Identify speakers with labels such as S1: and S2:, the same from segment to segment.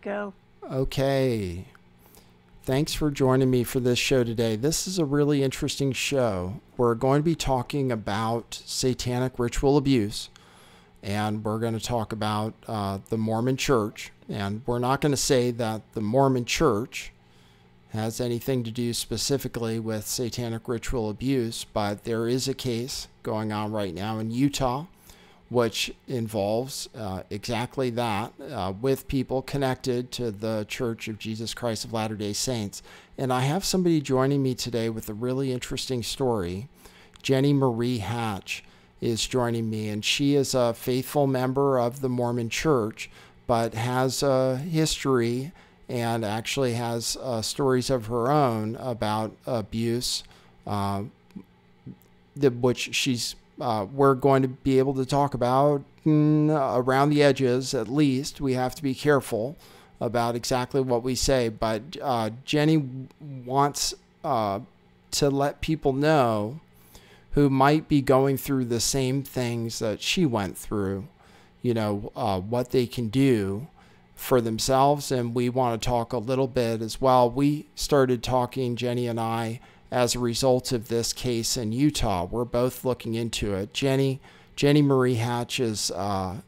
S1: go.
S2: Okay. Thanks for joining me for this show today. This is a really interesting show. We're going to be talking about satanic ritual abuse, and we're going to talk about the Mormon Church. And we're not going to say that the Mormon Church has anything to do specifically with satanic ritual abuse, but there is a case going on right now in Utah which involves exactly that, with people connected to the Church of Jesus Christ of Latter-day Saints. And I have somebody joining me today with a really interesting story. Jenny Marie Hatch is joining me, and she is a faithful member of the Mormon Church, but has a history and actually has stories of her own about abuse, which she's we're going to be able to talk about around the edges. At least we have to be careful about exactly what we say. But Jenny wants to let people know who might be going through the same things that she went through, what they can do for themselves. And we want to talk a little bit as well. We started talking, Jenny and I, as a result of this case in Utah. We're both looking into it. Jenny Marie Hatch is a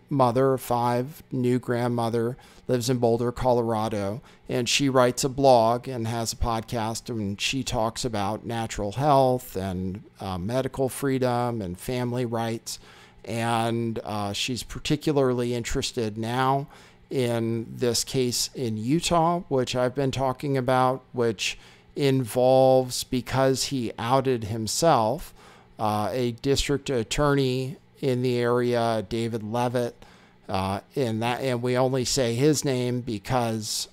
S2: mother of 5, new grandmother, lives in Boulder, Colorado, and she writes a blog and has a podcast, and she talks about natural health and medical freedom and family rights. And she's particularly interested now in this case in Utah, which I've been talking about, which involves, because he outed himself, a district attorney in the area, David Levitt, and we only say his name because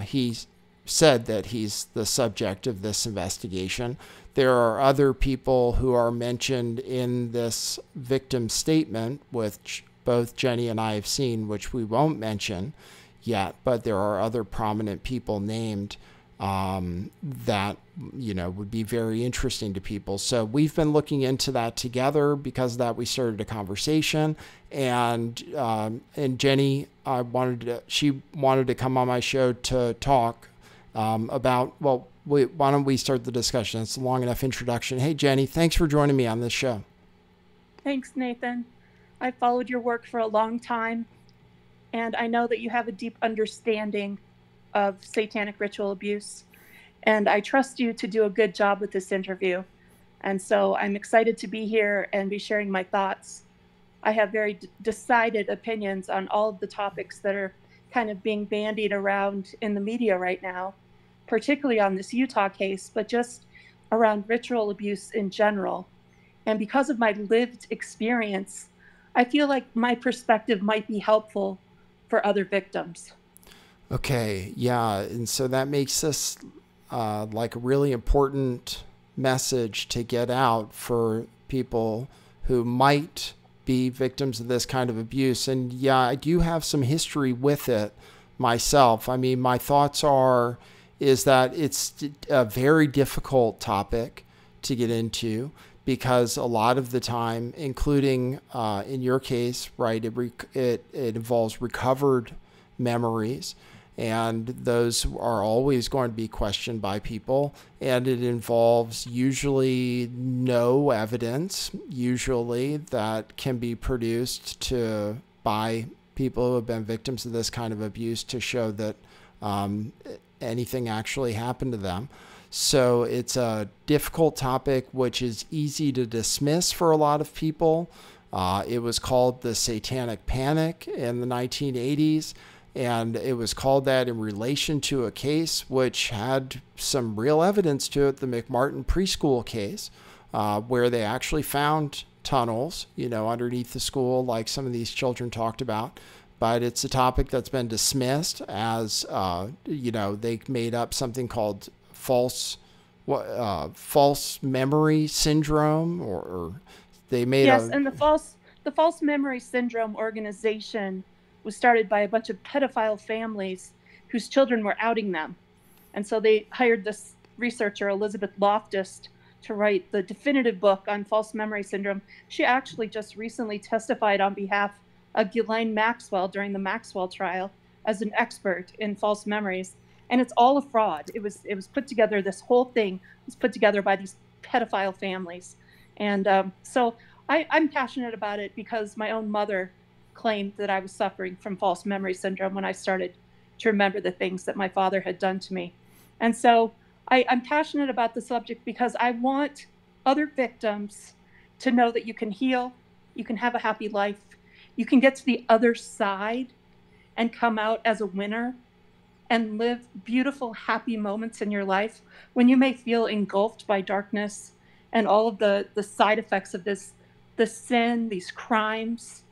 S2: he said that he's the subject of this investigation. There are other people who are mentioned in this victim statement, which both Jenny and I have seen, which we won't mention yet, but there are other prominent people named that would be very interesting to people. So we've been looking into that together. Because of that, we started a conversation, and Jenny, she wanted to come on my show to talk about. Well, why don't we start the discussion? It's a long enough introduction. Hey, Jenny, thanks for joining me on this show.
S1: Thanks, Nathan. I followed your work for a long time, and I know that you have a deep understanding of satanic ritual abuse, and I trust you to do a good job with this interview. And so I'm excited to be here and be sharing my thoughts. I have very decided opinions on all of the topics that are kind of being bandied around in the media right now, particularly on this Utah case, but just around ritual abuse in general. And because of my lived experience, I feel like my perspective might be helpful for other victims.
S2: Okay, yeah, and so that makes this like a really important message to get out for people who might be victims of this kind of abuse. And yeah, I do have some history with it myself. I mean, my thoughts is that it's a very difficult topic to get into, because a lot of the time, including in your case, right, it involves recovered memories. And those are always going to be questioned by people. And it involves usually no evidence, usually, that can be produced by people who have been victims of this kind of abuse to show that anything actually happened to them. So it's a difficult topic, which is easy to dismiss for a lot of people. It was called the Satanic Panic in the 1980s. And it was called that in relation to a case which had some real evidence to it, the McMartin preschool case, where they actually found tunnels, underneath the school, like some of these children talked about. But it's a topic that's been dismissed as, they made up something called false memory syndrome, or they made
S1: and the false memory syndrome organization was started by a bunch of pedophile families whose children were outing them. And so they hired this researcher, Elizabeth Loftus, to write the definitive book on false memory syndrome. She actually just recently testified on behalf of Ghislaine Maxwell during the Maxwell trial. as an expert in false memories, and it's all a fraud. It was put together. This whole thing was put together by these pedophile families, and so I'm passionate about it because my own mother claimed that I was suffering from false memory syndrome when I started to remember the things that my father had done to me, and so I'm passionate about the subject because I want other victims to know that you can heal, you can have a happy life, you can get to the other side and come out as a winner and live beautiful, happy moments in your life when you may feel engulfed by darkness and all of the side effects of the sin, these crimes.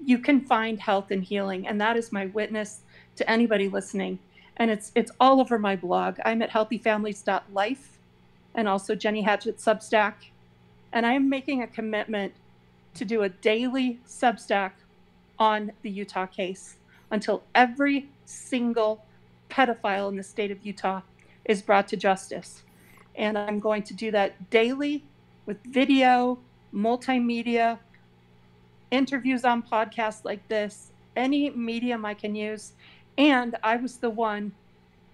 S1: You can find health and healing. And that is my witness to anybody listening. And it's all over my blog. I'm at healthyfamilies.life and also Jenny Hatchett Substack. And I am making a commitment to do a daily Substack on the Utah case until every single pedophile in the state of Utah is brought to justice. And I'm going to do that daily with video, multimedia, interviews on podcasts like this, any medium I can use. And I was the one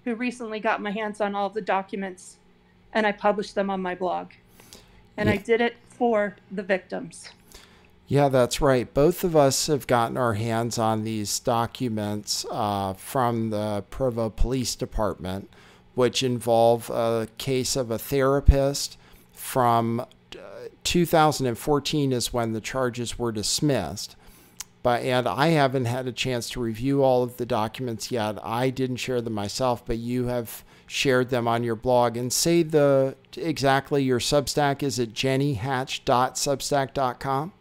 S1: who recently got my hands on all of the documents, and I published them on my blog. And I did it for the victims.
S2: Yeah, that's right. Both of us have gotten our hands on these documents from the Provo Police Department, which involve a case of a therapist from 2014 is when the charges were dismissed. And I haven't had a chance to review all of the documents yet. I didn't share them myself, but you have shared them on your blog. And say exactly your Substack. Is it jennyhatch.substack.com?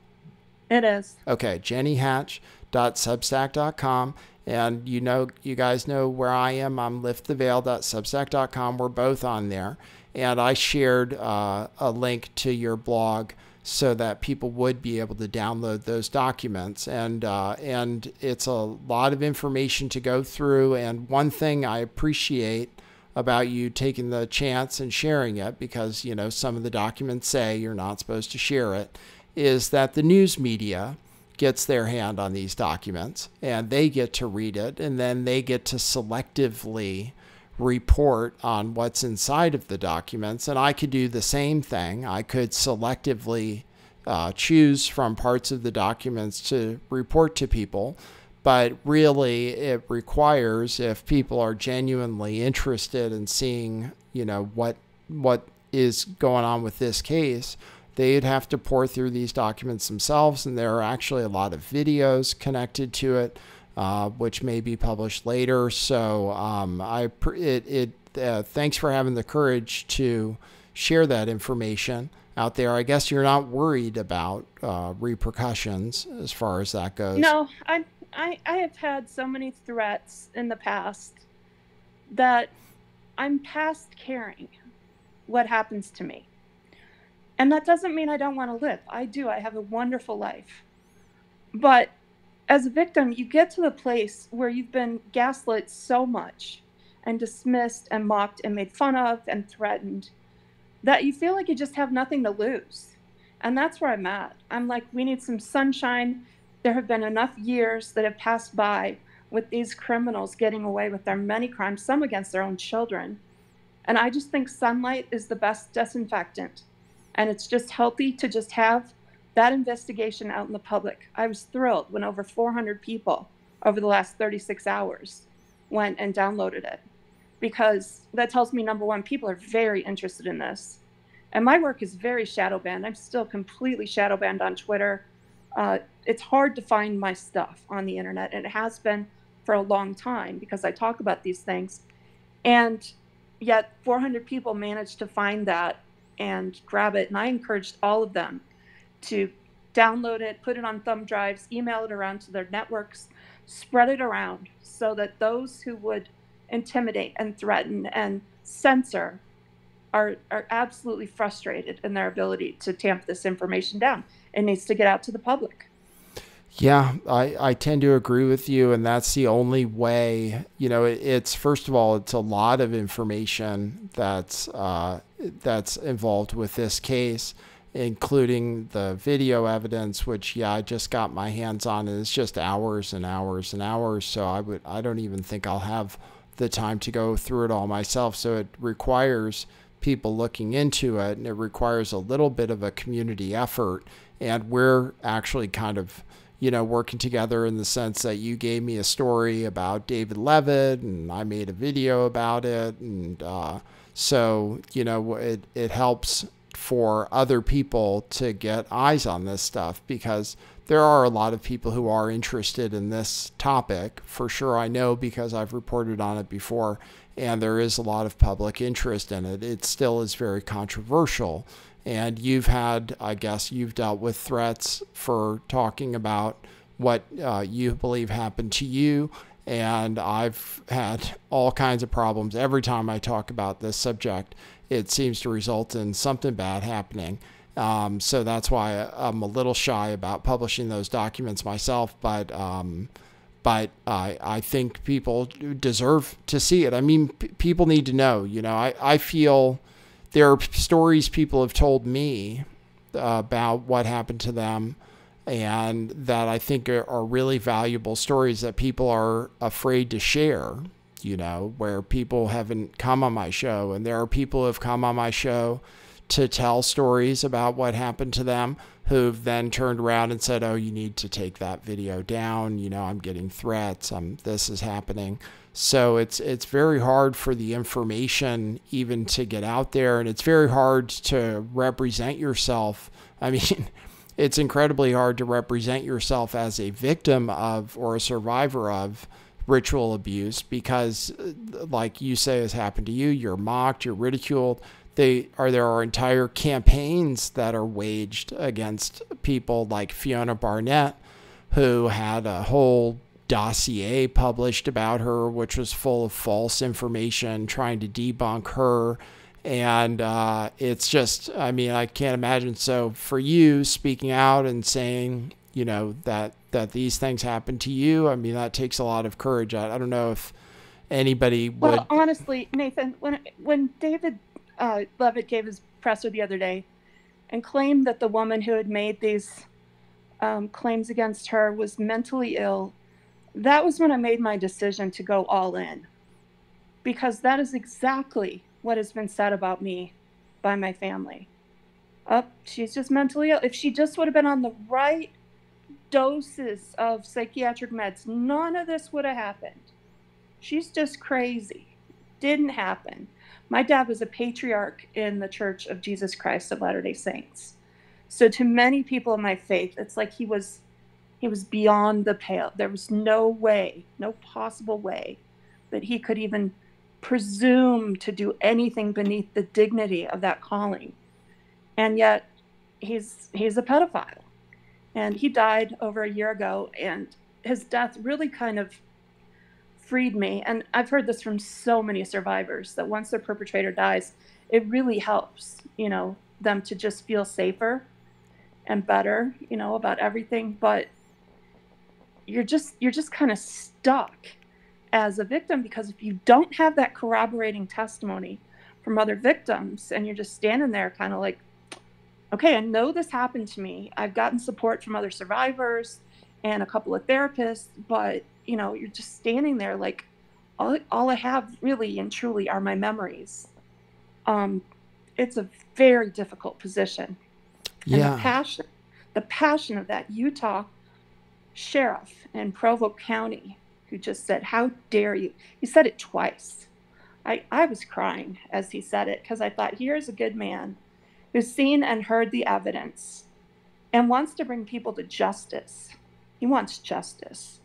S1: It is.
S2: Okay, jennyhatch.substack.com. And you guys know where I am. I'm lifttheveil.substack.com. We're both on there. And I shared a link to your blog so that people would be able to download those documents. And it's a lot of information to go through. And one thing I appreciate about you taking the chance and sharing it, because, some of the documents say you're not supposed to share it, is that the news media gets their hand on these documents and they get to read it, and then they get to selectively report on what's inside of the documents. And I could do the same thing. I could selectively choose from parts of the documents to report to people. But really, it requires, if people are genuinely interested in seeing, what is going on with this case, they'd have to pour through these documents themselves. And there are actually a lot of videos connected to it, which may be published later. So thanks for having the courage to share that information out there. I guess you're not worried about repercussions as far as that goes.
S1: No, I have had so many threats in the past that I'm past caring what happens to me. And that doesn't mean I don't want to live. I do. I have a wonderful life. But as a victim, you get to the place where you've been gaslit so much and dismissed and mocked and made fun of and threatened that you feel like you just have nothing to lose. And that's where I'm at. I'm like, we need some sunshine. There have been enough years that have passed by with these criminals getting away with their many crimes, some against their own children. And I just think sunlight is the best disinfectant. And it's just healthy to just have that investigation out in the public. I was thrilled when over 400 people over the last 36 hours went and downloaded it, because that tells me, number one, people are very interested in this. And my work is very shadow banned. I'm still completely shadow banned on Twitter. It's hard to find my stuff on the internet, and it has been for a long time because I talk about these things. And yet 400 people managed to find that and grab it. And I encouraged all of them to download it, put it on thumb drives, email it around to their networks, spread it around so that those who would intimidate and threaten and censor are absolutely frustrated in their ability to tamp this information down. It needs to get out to the public.
S2: Yeah, I tend to agree with you, and that's the only way. It's, first of all, it's a lot of information that's involved with this case, including the video evidence, which, yeah, I just got my hands on, and it's just hours and hours and hours. So I don't even think I'll have the time to go through it all myself. So it requires people looking into it, and it requires a little bit of a community effort. And we're actually kind of, working together in the sense that you gave me a story about David Levitt, and I made a video about it. And so, it helps for other people to get eyes on this stuff, because there are a lot of people who are interested in this topic. For sure, I know, because I've reported on it before, and there is a lot of public interest in it. It still is very controversial. And you've dealt with threats for talking about what you believe happened to you. And I've had all kinds of problems. Every time I talk about this subject, it seems to result in something bad happening. So that's why I'm a little shy about publishing those documents myself. But I think people deserve to see it. I mean, people need to know. I feel there are stories people have told me about what happened to them, and that I think are really valuable stories that people are afraid to share, where people haven't come on my show. And there are people who have come on my show to tell stories about what happened to them, who've then turned around and said, oh, you need to take that video down. I'm getting threats. This is happening. So it's very hard for the information even to get out there, and it's very hard to represent yourself. I mean, it's incredibly hard to represent yourself as a victim of, or a survivor of, ritual abuse, because, like you say has happened to you, you're mocked, you're ridiculed. There are entire campaigns that are waged against people like Fiona Barnett, who had a whole dossier published about her, which was full of false information trying to debunk her. And it's just, I can't imagine. So for you speaking out and saying, that these things happen to you, that takes a lot of courage. I don't know if anybody would.
S1: Well, honestly, Nathan, when David Levitt gave his presser the other day and claimed that the woman who had made these claims against her was mentally ill, that was when I made my decision to go all in, because that is exactly what has been said about me by my family. She's just mentally ill. If she just would have been on the right doses of psychiatric meds, none of this would have happened. She's just crazy. Didn't happen. My dad was a patriarch in the Church of Jesus Christ of Latter-day Saints. So to many people in my faith, it's like he was beyond the pale. There was no way, no possible way that he could even presume to do anything beneath the dignity of that calling. And yet he's a pedophile. And he died over a year ago, and his death really kind of freed me. And I've heard this from so many survivors, that once their perpetrator dies, it really helps, them to just feel safer and better, about everything. But you're just kind of stuck as a victim, because if you don't have that corroborating testimony from other victims, and you're just standing there kind of like, okay, I know this happened to me. I've gotten support from other survivors and a couple of therapists, but you're just standing there like, all I have really and truly are my memories. It's a very difficult position.
S2: Yeah.
S1: And the passion of that Utah sheriff in Provo County, who just said, how dare you? He said it twice. I was crying as he said it, because I thought, here's a good man who's seen and heard the evidence and wants to bring people to justice. He wants justice.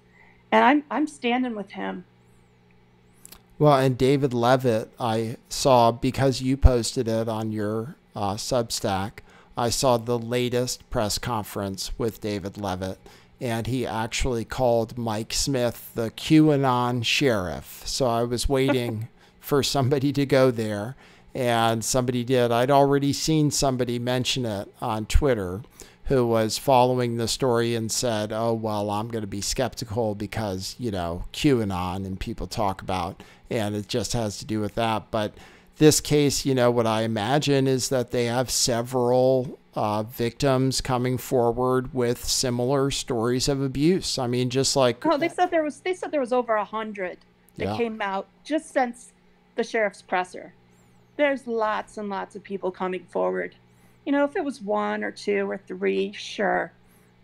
S1: And I'm standing with him.
S2: Well, and David Levitt, I saw, because you posted it on your Substack, I saw the latest press conference with David Levitt, and he actually called Mike Smith the QAnon sheriff. So I was waiting for somebody to go there, and somebody did. I'd already seen somebody mention it on Twitter who was following the story and said, oh, well, I'm going to be skeptical because, QAnon and people talk about, and it just has to do with that. But this case, what I imagine is that they have several victims coming forward with similar stories of abuse. I mean, just like,
S1: Oh, they said there was over 100 that
S2: yeah,
S1: came out just since the sheriff's presser. There's lots and lots of people coming forward. If it was one or two or three, sure,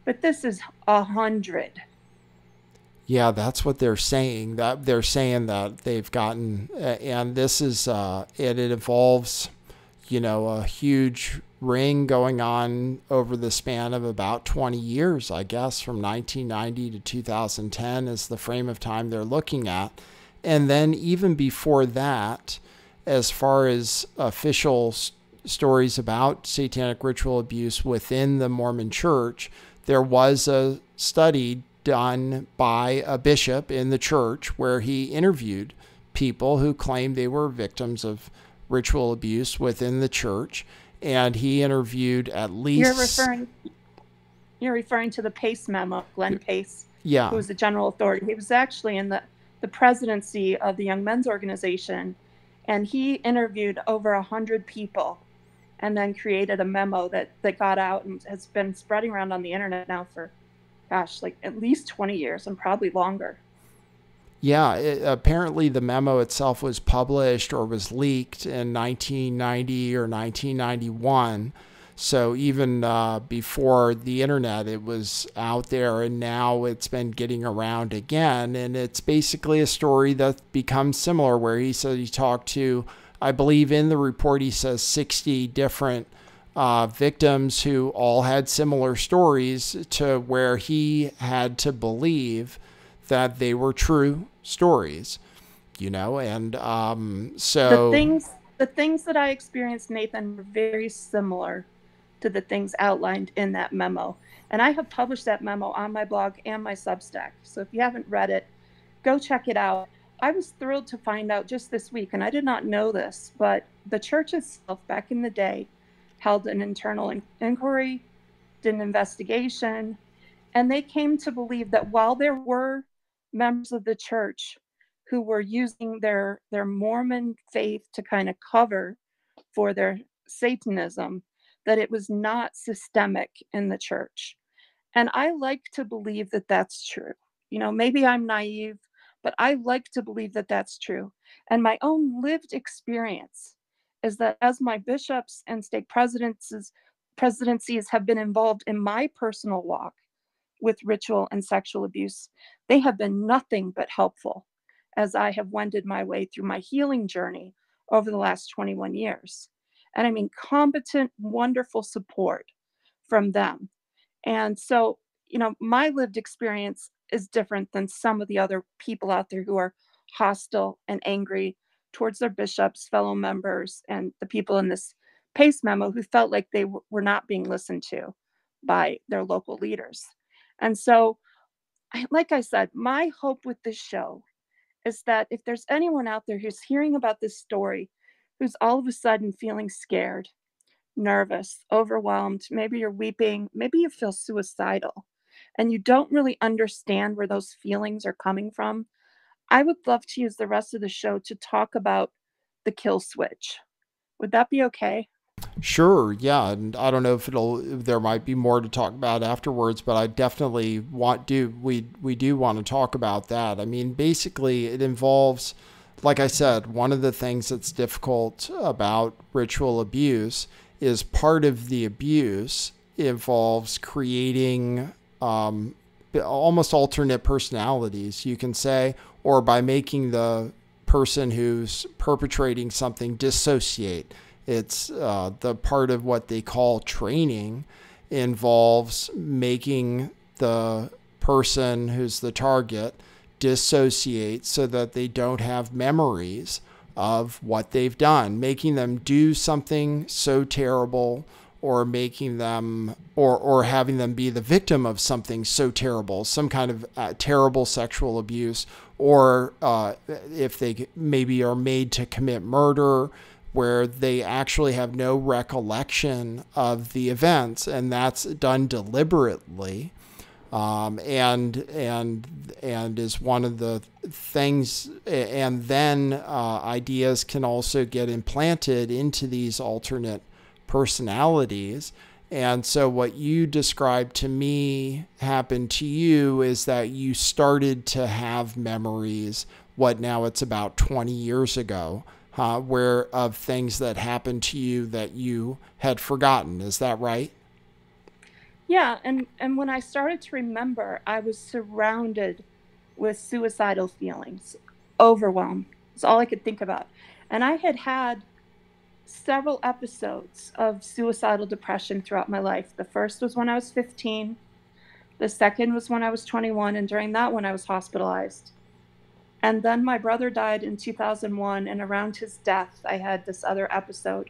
S1: but this is 100.
S2: yeah, that's what they're saying. That they're saying that they've gotten, and this is, it involves, a huge ring going on over the span of about 20 years, I guess, from 1990 to 2010 is the frame of time they're looking at. And then even before that, as far as official stories about satanic ritual abuse within the Mormon Church, there was a study done by a bishop in the church where he interviewed people who claimed they were victims of ritual abuse within the church, and he interviewed at least.
S1: You're referring to the Pace memo, Glenn Pace,
S2: Yeah.
S1: who was the general authority. He was actually in the presidency of the Young Men's Organization, and he interviewed over 100 people and then created a memo that got out and has been spreading around on the internet now for, gosh, like at least 20 years and probably longer.
S2: Yeah, apparently the memo itself was published or was leaked in 1990 or 1991. So even before the internet, it was out there, and now it's been getting around again. And it's basically a story that becomes similar, where he said he talked to, I believe in the report, he says 60 different victims who all had similar stories, to where he had to believe that they were true stories, and so
S1: the things that I experienced, Nathan, were very similar to the things outlined in that memo. And I have published that memo on my blog and my Substack. So if you haven't read it, go check it out. I was thrilled to find out just this week, and I did not know this, but the church itself back in the day held an internal inquiry, did an investigation, and they came to believe that while there were members of the church who were using their Mormon faith to kind of cover for their Satanism, that it was not systemic in the church. And I like to believe that that's true. Maybe I'm naive, but I like to believe that that's true. And my own lived experience is that as my bishops and stake presidencies have been involved in my personal walk with ritual and sexual abuse, they have been nothing but helpful as I have wended my way through my healing journey over the last 21 years. And I mean, competent, wonderful support from them. And so, my lived experience is different than some of the other people out there who are hostile and angry towards their bishops, fellow members, and the people in this Pace memo who felt like they were not being listened to by their local leaders. And so, like I said, my hope with this show is that if there's anyone out there who's hearing about this story, who's all of a sudden feeling scared, nervous, overwhelmed, maybe you're weeping, maybe you feel suicidal, and you don't really understand where those feelings are coming from, I would love to use the rest of the show to talk about the kill switch. Would that be okay?
S2: Sure, yeah, and I don't know if there might be more to talk about afterwards, but I definitely we do want to talk about that. I mean, basically it involves, like I said, one of the things that's difficult about ritual abuse is part of the abuse involves creating almost alternate personalities, you can say, or by making the person who's perpetrating something dissociate. It's the part of what they call training involves making the person who's the target dissociate so that they don't have memories of what they've done, making them do something so terrible, or making them or having them be the victim of something so terrible, some kind of terrible sexual abuse, or if they maybe are made to commit murder, where they actually have no recollection of the events, and that's done deliberately. and is one of the things. And then ideas can also get implanted into these alternate personalities. And so what you described to me happened to you is that you started to have memories, what now it's about 20 years ago, where of things that happened to you that you had forgotten. Is that right?
S1: Yeah, and when I started to remember, I was surrounded with suicidal feelings, overwhelm. It's all I could think about. And I had had several episodes of suicidal depression throughout my life. The first was when I was 15. The second was when I was 21, and during that one I was hospitalized. And then my brother died in 2001, and around his death, I had this other episode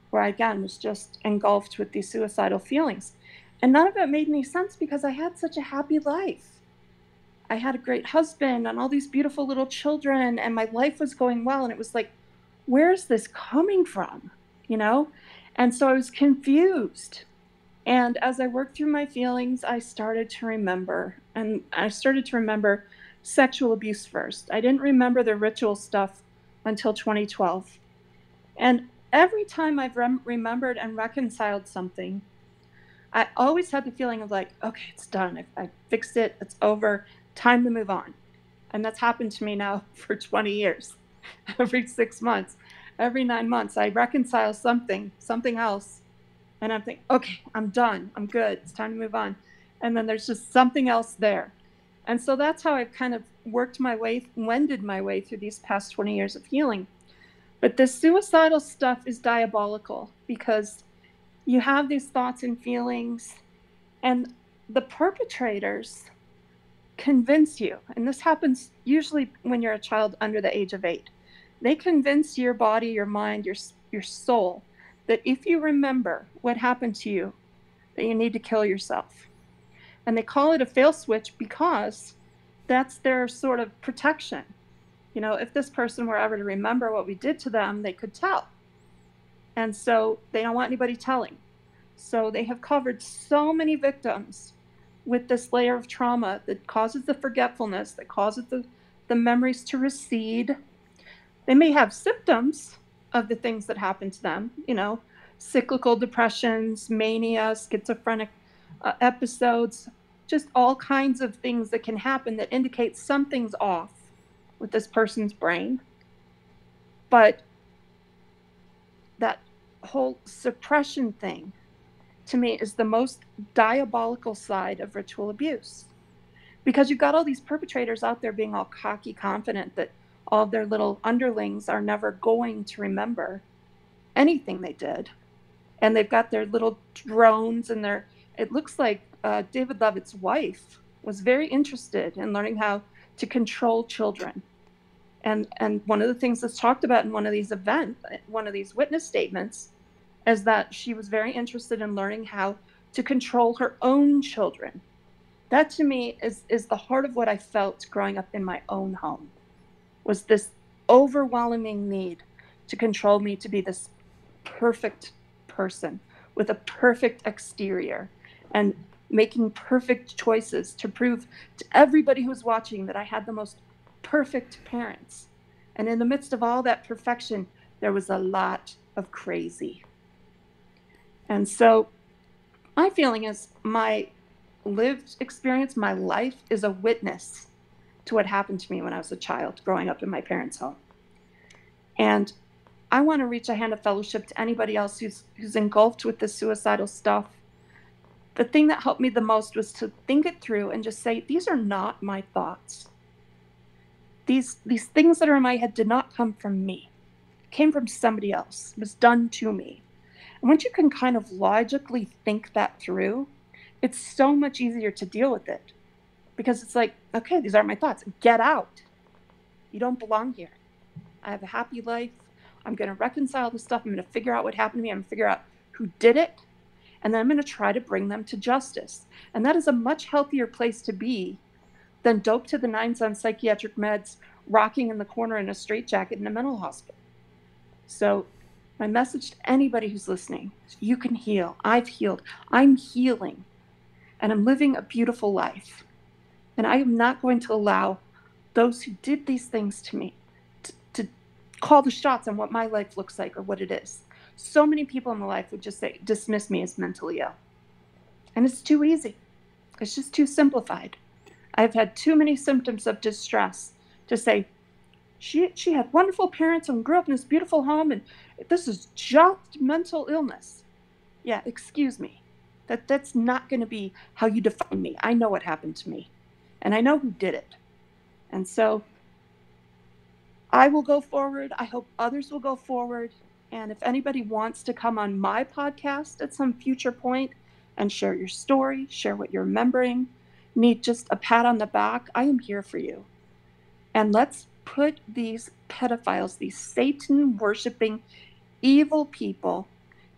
S1: where I again was just engulfed with these suicidal feelings. And none of it made any sense because I had such a happy life. I had a great husband and all these beautiful little children, and my life was going well. And it was like, where's this coming from? You know? And so I was confused. And as I worked through my feelings, I started to remember. And I started to remember sexual abuse first. I didn't remember the ritual stuff until 2012. And every time I've remembered and reconciled something, I always had the feeling of like, okay, it's done. I fixed it. It's over. Time to move on. And that's happened to me now for 20 years. Every 6 months, every 9 months, I reconcile something else. And I'm thinking, okay, I'm done. I'm good. It's time to move on. And then there's just something else there. And so that's how I've kind of wended my way through these past 20 years of healing. But this suicidal stuff is diabolical because you have these thoughts and feelings, and the perpetrators convince you, and this happens usually when you're a child under the age of 8. They convince your body, your mind, your soul that if you remember what happened to you, that you need to kill yourself. And they call it a fail switch because that's their sort of protection. You know, if this person were ever to remember what we did to them, they could tell. And so they don't want anybody telling. So they have covered so many victims with this layer of trauma that causes the forgetfulness, that causes the memories to recede. They may have symptoms of the things that happened to them, you know, cyclical depressions, mania, schizophrenic episodes, just all kinds of things that can happen that indicate something's off with this person's brain. But that whole suppression thing, to me, is the most diabolical side of ritual abuse. Because you've got all these perpetrators out there being all cocky, confident that all of their little underlings are never going to remember anything they did. And they've got their little drones and it looks like David Levitt's wife was very interested in learning how to control children. And one of the things that's talked about in one of these witness statements, is that she was very interested in learning how to control her own children. That to me is the heart of what I felt growing up in my own home, was this overwhelming need to control me to be this perfect person with a perfect exterior and making perfect choices to prove to everybody who's watching that I had the most perfect parents. And in the midst of all that perfection, there was a lot of crazy. And so my feeling is my lived experience, my life, is a witness to what happened to me when I was a child growing up in my parents' home. And I want to reach a hand of fellowship to anybody else who's engulfed with this suicidal stuff. The thing that helped me the most was to think it through and just say, these are not my thoughts. These things that are in my head did not come from me. It came from somebody else. It was done to me. And once you can kind of logically think that through, it's so much easier to deal with it. Because it's like, okay, these aren't my thoughts. Get out. You don't belong here. I have a happy life. I'm going to reconcile this stuff. I'm going to figure out what happened to me. I'm going to figure out who did it. And then I'm going to try to bring them to justice. And that is a much healthier place to be than doped to the nines on psychiatric meds, rocking in the corner in a straitjacket in a mental hospital. So my message to anybody who's listening, you can heal. I've healed. I'm healing. and I'm living a beautiful life. And I am not going to allow those who did these things to me to call the shots on what my life looks like or what it is. So many people in my life would just say, dismiss me as mentally ill. And it's too easy. It's just too simplified. I've had too many symptoms of distress to say, she had wonderful parents and grew up in this beautiful home, and this is just mental illness. Yeah, excuse me. That's not going to be how you define me. I know what happened to me, and I know who did it. And so I will go forward. I hope others will go forward. And if anybody wants to come on my podcast at some future point and share your story, share what you're remembering, need just a pat on the back, I am here for you. And let's put these pedophiles, these Satan worshiping evil people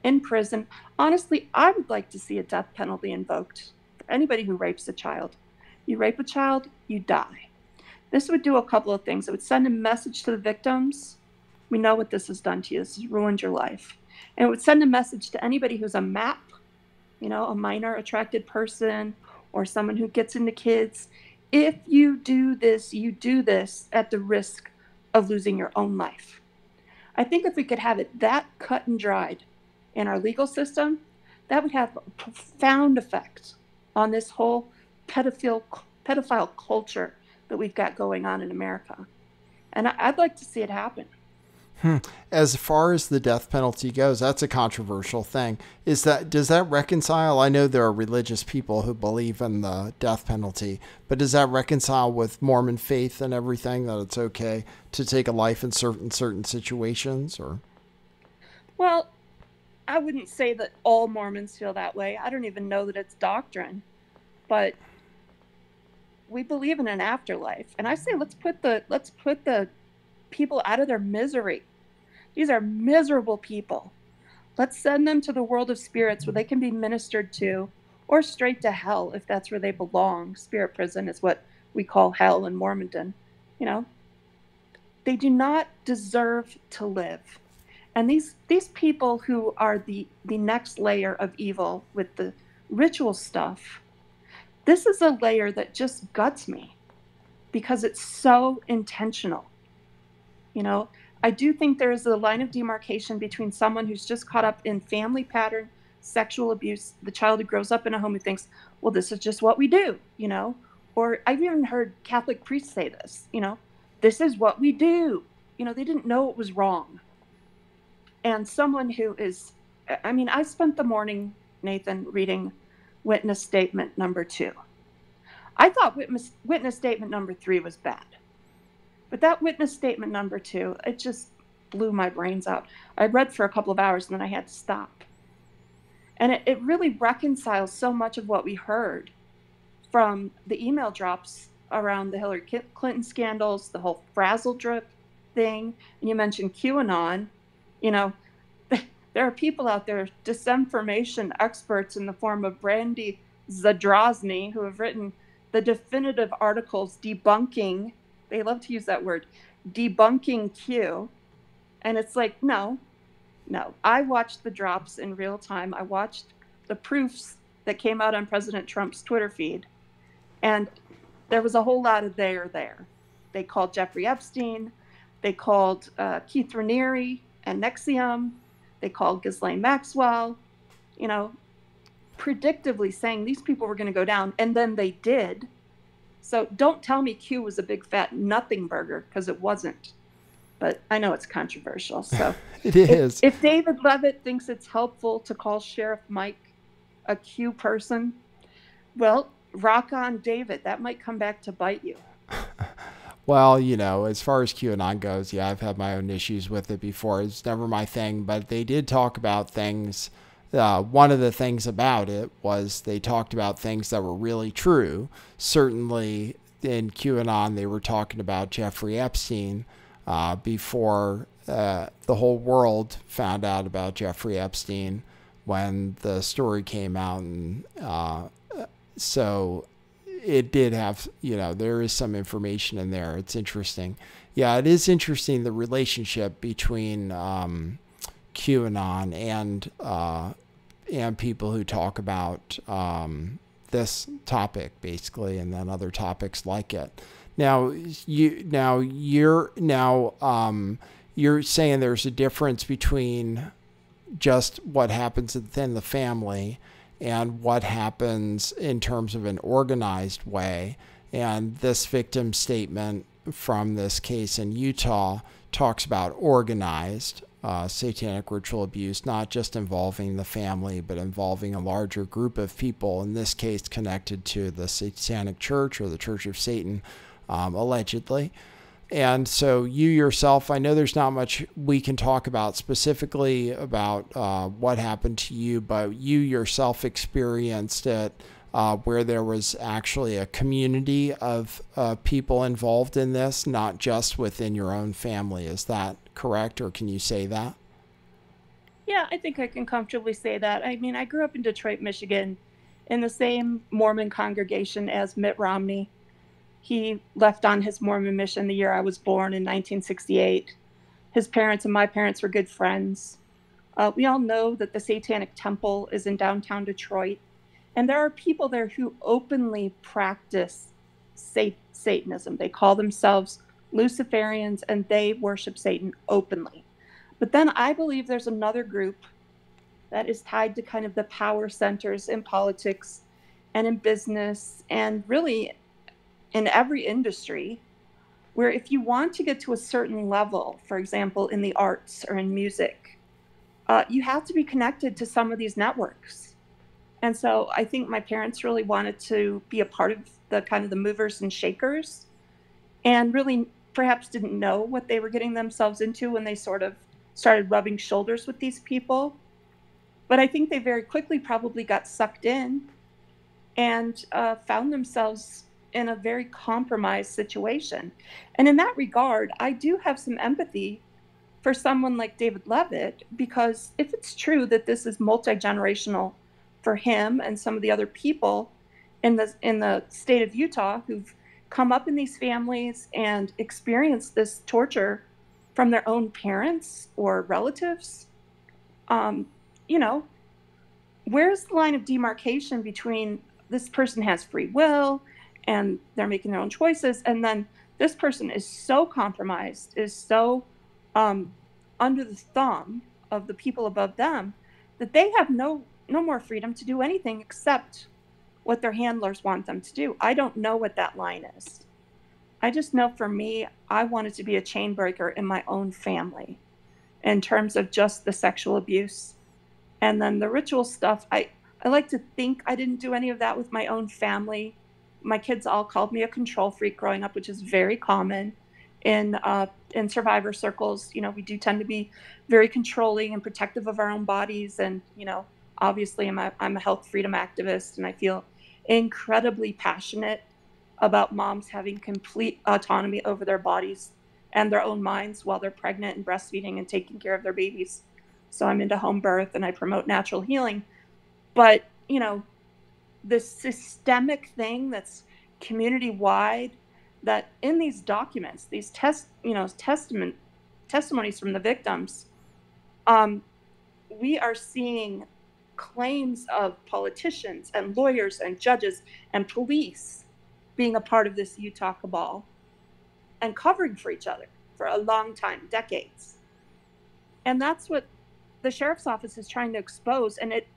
S1: in prison. Honestly, I would like to see a death penalty invoked for anybody who rapes a child. You rape a child, you die. This would do a couple of things. It would send a message to the victims. We know what this has done to you. This has ruined your life. And it would send a message to anybody who's a MAP, a minor attracted person, or someone who gets into kids. If you do this at the risk of losing your own life. I think if we could have it that cut and dried in our legal system, that would have a profound effect on this whole pedophile culture that we've got going on in America. And I'd like to see it happen.
S2: As far as the death penalty goes, that's a controversial thing. Does that reconcile? I know there are religious people who believe in the death penalty, but does that reconcile with Mormon faith and everything, that it's okay to take a life in certain situations? Or,
S1: well, I wouldn't say that all Mormons feel that way. I don't even know that it's doctrine, but we believe in an afterlife, and I say let's put the people out of their misery. These are miserable people. Let's send them to the world of spirits where they can be ministered to, or straight to hell if that's where they belong. Spirit prison is what we call hell in Mormondom. They do not deserve to live. And these people who are the next layer of evil with the ritual stuff, this is a layer that just guts me because it's so intentional. I do think there is a line of demarcation between someone who's just caught up in family pattern, sexual abuse, the child who grows up in a home who thinks, well, this is just what we do, or I've even heard Catholic priests say this, this is what we do. They didn't know it was wrong. And someone who is, I spent the morning, Nathan, reading witness statement number 2. I thought witness statement number 3 was bad. But that witness statement number 2, it just blew my brains out. I read for a couple of hours and then I had to stop. And it really reconciles so much of what we heard from the email drops around the Hillary Clinton scandals, the whole frazzle drip thing. And you mentioned QAnon. There are people out there, disinformation experts in the form of Brandy Zadrozny, who have written the definitive articles debunking, they love to use that word, debunking Q. And it's like, no. I watched the drops in real time. I watched the proofs that came out on President Trump's Twitter feed. And there was a whole lot of there. They called Jeffrey Epstein. They called Keith Raniere and Nexium. They called Ghislaine Maxwell, predictively saying these people were going to go down. And then they did. So don't tell me Q was a big fat nothing burger, because it wasn't. But I know it's controversial. So
S2: it is.
S1: If David Levitt thinks it's helpful to call Sheriff Mike a Q person, well, rock on, David. That might come back to bite you.
S2: Well, as far as QAnon goes, yeah, I've had my own issues with it before. It's never my thing, but they did talk about things. One of the things about it was they talked about things that were really true. Certainly in QAnon, they were talking about Jeffrey Epstein before the whole world found out about Jeffrey Epstein when the story came out. And so it did have, there is some information in there. It's interesting. Yeah, it is interesting, the relationship between QAnon and people who talk about this topic basically, and then other topics like it. Now you're saying there's a difference between just what happens within the family and what happens in terms of an organized way. And this victim statement from this case in Utah talks about organized satanic ritual abuse, not just involving the family, but involving a larger group of people, in this case connected to the Satanic Church or the Church of Satan, allegedly. And so you yourself, I know there's not much we can talk about specifically about what happened to you, but you yourself experienced it where there was actually a community of people involved in this, not just within your own family. Is that correct, or can you say that?
S1: Yeah, I think I can comfortably say that. I mean, I grew up in Detroit, Michigan, in the same Mormon congregation as Mitt Romney. He left on his Mormon mission the year I was born in 1968. His parents and my parents were good friends. We all know that the Satanic Temple is in downtown Detroit, and there are people there who openly practice Satanism. They call themselves Luciferians, and they worship Satan openly. But then I believe there's another group that is tied to kind of the power centers in politics and in business and really in every industry, where if you want to get to a certain level, for example, in the arts or in music, you have to be connected to some of these networks. And so I think my parents really wanted to be a part of the kind of the movers and shakers, and really perhaps didn't know what they were getting themselves into when they sort of started rubbing shoulders with these people. But I think they very quickly probably got sucked in and found themselves in a very compromised situation. And in that regard, I do have some empathy for someone like David Levitt, because if it's true that this is multi-generational for him and some of the other people in the state of Utah who've come up in these families and experienced this torture from their own parents or relatives, you know, where's the line of demarcation between this person has free will and they're making their own choices, and then this person is so compromised, is so under the thumb of the people above them, that they have no more freedom to do anything except what their handlers want them to do. I don't know what that line is. I just know for me, I wanted to be a chain breaker in my own family in terms of just the sexual abuse. And then the ritual stuff, I like to think I didn't do any of that with my own family. My kids all called me a control freak growing up, which is very common in survivor circles. You know, we do tend to be very controlling and protective of our own bodies. And, you know, obviously I'm a health freedom activist, and I feel incredibly passionate about moms having complete autonomy over their bodies and their own minds while they're pregnant and breastfeeding and taking care of their babies. So I'm into home birth and I promote natural healing. But, you know, this systemic thing that's community wide, that in these documents, these testimonies from the victims, we are seeing claims of politicians and lawyers and judges and police being a part of this Utah cabal and covering for each other for a long time, decades. And that's what the sheriff's office is trying to expose. And it,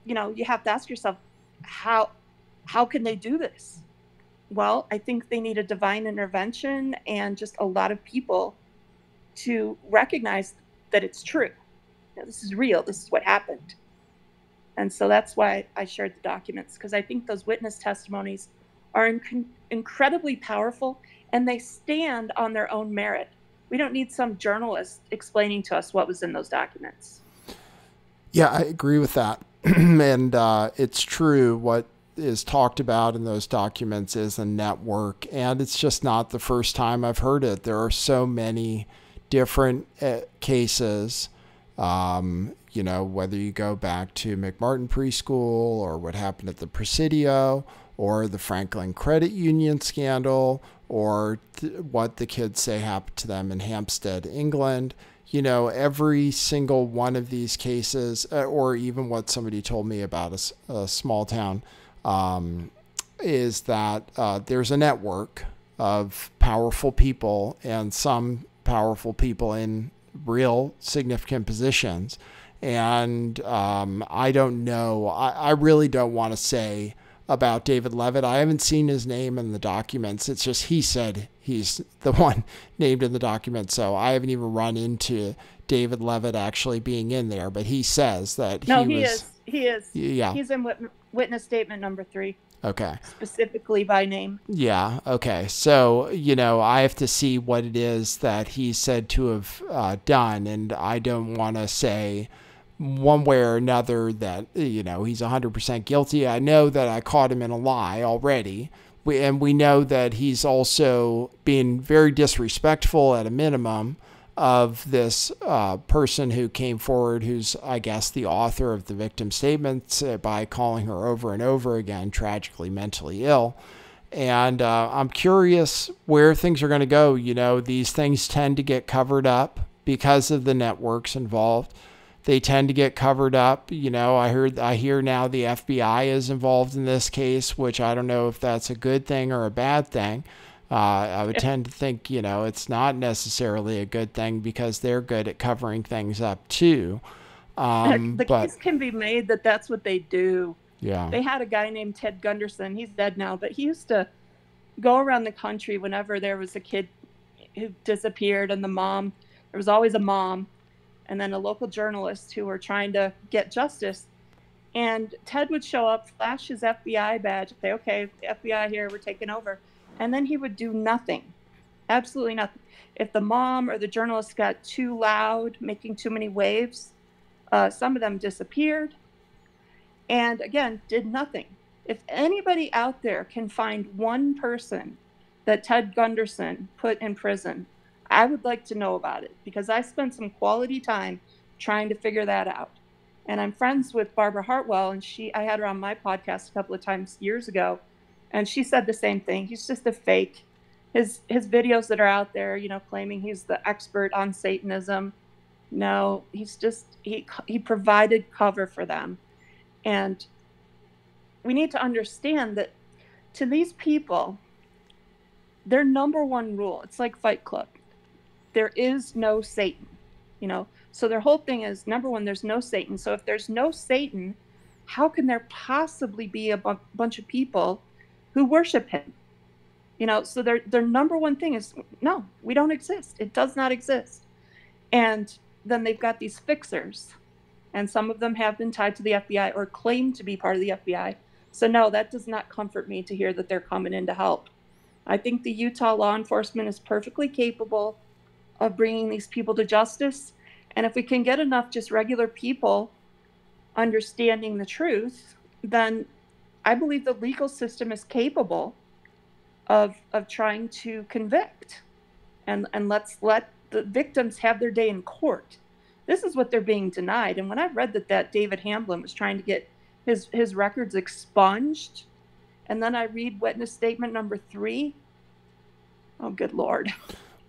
S1: you know, you have to ask yourself, how can they do this? Well, I think they need a divine intervention and just a lot of people to recognize that it's true. You know, this is real. This is what happened. And so that's why I shared the documents, because I think those witness testimonies are incredibly powerful, and they stand on their own merit. We don't need some journalist explaining to us what was in those documents.
S2: Yeah, I agree with that. And it's true. What is talked about in those documents is a network, and it's just not the first time I've heard it. There are so many different cases, you know, whether you go back to McMartin Preschool or what happened at the Presidio or the Franklin Credit Union scandal or what the kids say happened to them in Hampstead, England. You know, every single one of these cases, or even what somebody told me about a small town is that there's a network of powerful people and some powerful people in real significant positions. And I don't know. I really don't want to say about David Levitt. I haven't seen his name in the documents. It's just he said he's the one named in the document. So I haven't even run into David Levitt actually being in there. But he says that
S1: he is.
S2: Yeah.
S1: He's in witness statement number 3.
S2: Okay.
S1: Specifically by name.
S2: Yeah. Okay. So, I have to see what it is that he's said to have done. And I don't want to say one way or another that, he's 100% guilty. I know that I caught him in a lie already. We know that he's also being very disrespectful at a minimum of this person who came forward, who's, I guess, the author of the victim statements, by calling her over and over again tragically mentally ill. And I'm curious where things are going to go. These things tend to get covered up because of the networks involved. They tend to get covered up. I hear now the FBI is involved in this case, which I don't know if that's a good thing or a bad thing. I would tend to think, it's not necessarily a good thing because they're good at covering things up too.
S1: The case can be made that that's what they do.
S2: Yeah.
S1: They had a guy named Ted Gunderson. He's dead now, but he used to go around the country whenever there was a kid who disappeared and there was always a mom and then a local journalist who were trying to get justice. And Ted would show up, flash his FBI badge, say, okay, FBI here, we're taking over. And then he would do nothing, absolutely nothing. If the mom or the journalist got too loud, making too many waves, some of them disappeared and, again, did nothing. If anybody out there can find one person that Ted Gunderson put in prison, I would like to know about it because I spent some quality time trying to figure that out. And I'm friends with Barbara Hartwell, and I had her on my podcast a couple of times years ago. And she said the same thing. He's just a fake. His videos that are out there, claiming he's the expert on Satanism. No, he's just, he provided cover for them. And we need to understand that to these people, their number one rule, it's like Fight Club. There is no Satan, So their whole thing is, number one, there's no Satan. So if there's no Satan, how can there possibly be a bunch of people who worship him? So their number one thing is, no, we don't exist. It does not exist. And then they've got these fixers, and some of them have been tied to the FBI or claim to be part of the FBI. So no, that does not comfort me to hear that they're coming in to help. I think the Utah law enforcement is perfectly capable of bringing these people to justice. And if we can get enough just regular people understanding the truth, then I believe the legal system is capable of trying to convict. And let's let the victims have their day in court. This is what they're being denied. And when I read that David Hamblin was trying to get his records expunged, and then I read witness statement number 3, oh, good Lord.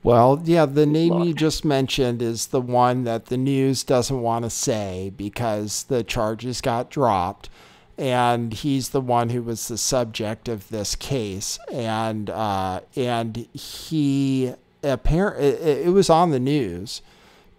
S2: Well, yeah, the name you just mentioned is the one that the news doesn't want to say because the charges got dropped. And he's the one who was the subject of this case. And he apparently, it was on the news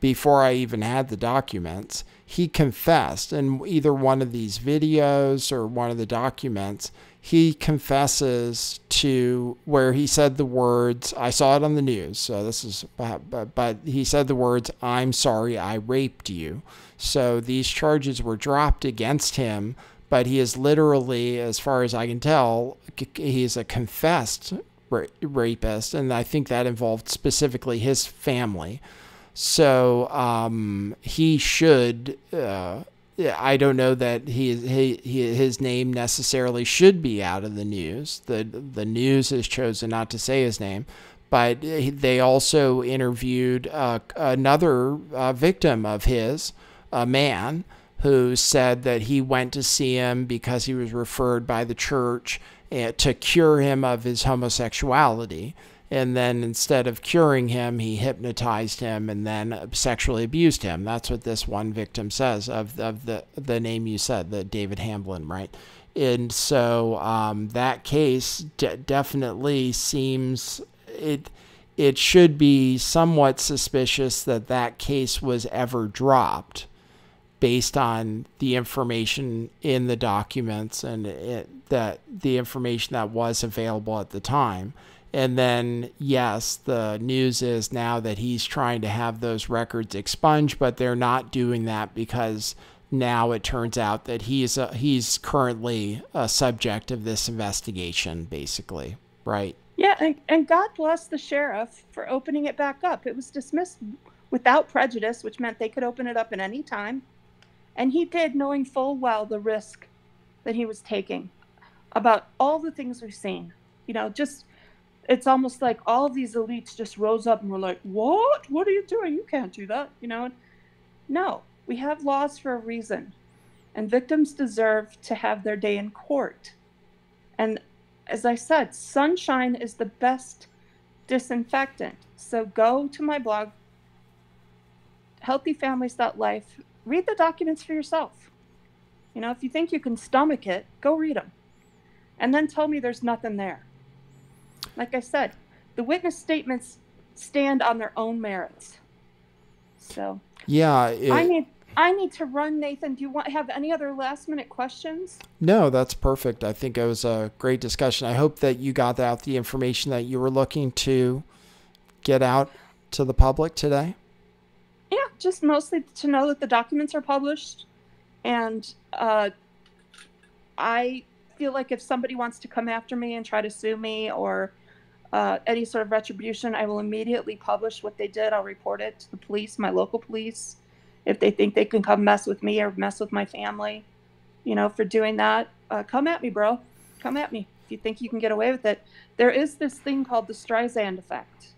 S2: before I even had the documents. He confessed in either one of these videos or one of the documents. He confesses to where he said the words, I saw it on the news, so this is, but he said the words, I'm sorry, I raped you. So these charges were dropped against him, but he is literally, as far as I can tell, he's a confessed rapist, and I think that involved specifically his family. So he should, I don't know that his name necessarily should be out of the news. The news has chosen not to say his name, but they also interviewed another victim of his, a man, who said that he went to see him because he was referred by the church to cure him of his homosexuality. And then instead of curing him, he hypnotized him and then sexually abused him. That's what this one victim says of the name you said, the David Hamblin, right? And so that case definitely seems it should be somewhat suspicious that that case was ever dropped based on the information in the documents and that the information that was available at the time. And then, yes, the news is now that he's trying to have those records expunged, but they're not doing that because now it turns out that he's currently a subject of this investigation, basically, right?
S1: Yeah, and God bless the sheriff for opening it back up. It was dismissed without prejudice, which meant they could open it up at any time. And he did, knowing full well the risk that he was taking about all the things we've seen. Just it's almost like all of these elites just rose up and were like, what? What are you doing? You can't do that. No, we have laws for a reason. And victims deserve to have their day in court. And as I said, sunshine is the best disinfectant. So go to my blog, healthyfamilies.life. Read the documents for yourself. If you think you can stomach it, go read them. And then tell me there's nothing there. Like I said, the witness statements stand on their own merits. So
S2: yeah,
S1: I need to run, Nathan. Do you have any other last minute questions?
S2: No, that's perfect. I think it was a great discussion. I hope that you got out the information that you were looking to get out to the public today.
S1: Yeah, just mostly to know that the documents are published. And I feel like if somebody wants to come after me and try to sue me or any sort of retribution, I will immediately publish what they did. I'll report it to the police, my local police, if they think they can come mess with me or mess with my family, for doing that. Come at me, bro. Come at me if you think you can get away with it. There is this thing called the Streisand effect.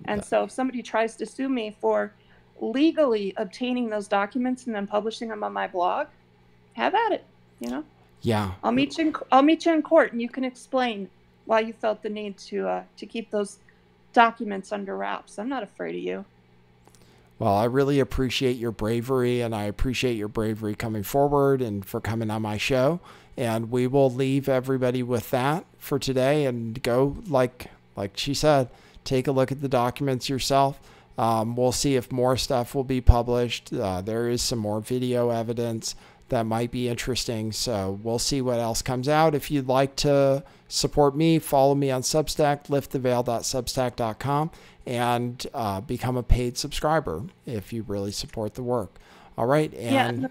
S1: And so if somebody tries to sue me for legally obtaining those documents and then publishing them on my blog, have at it,
S2: Yeah.
S1: I'll meet you in court and you can explain why you felt the need to keep those documents under wraps. I'm not afraid of you.
S2: Well, I really appreciate your bravery, and I appreciate your bravery coming forward and for coming on my show. And we will leave everybody with that for today and go, like she said, take a look at the documents yourself. We'll see if more stuff will be published. There is some more video evidence that might be interesting. So we'll see what else comes out. If you'd like to support me, follow me on Substack, lifttheveil.substack.com, and become a paid subscriber if you really support the work. All right. And
S1: yeah,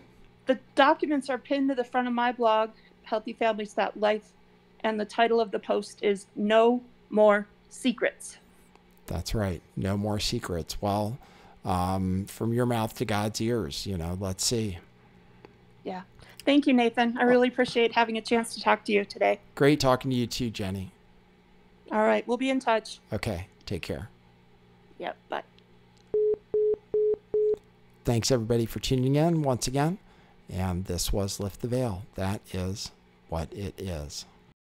S1: the documents are pinned to the front of my blog, healthyfamilies.life, and the title of the post is No More Secrets.
S2: That's right. No more secrets. Well, from your mouth to God's ears, let's see.
S1: Yeah. Thank you, Nathan. I really appreciate having a chance to talk to you today.
S2: Great talking to you too, Jenny.
S1: All right. We'll be in touch.
S2: Okay. Take care.
S1: Yep. Bye.
S2: Thanks, everybody, for tuning in once again. And this was Lift the Veil. That is what it is.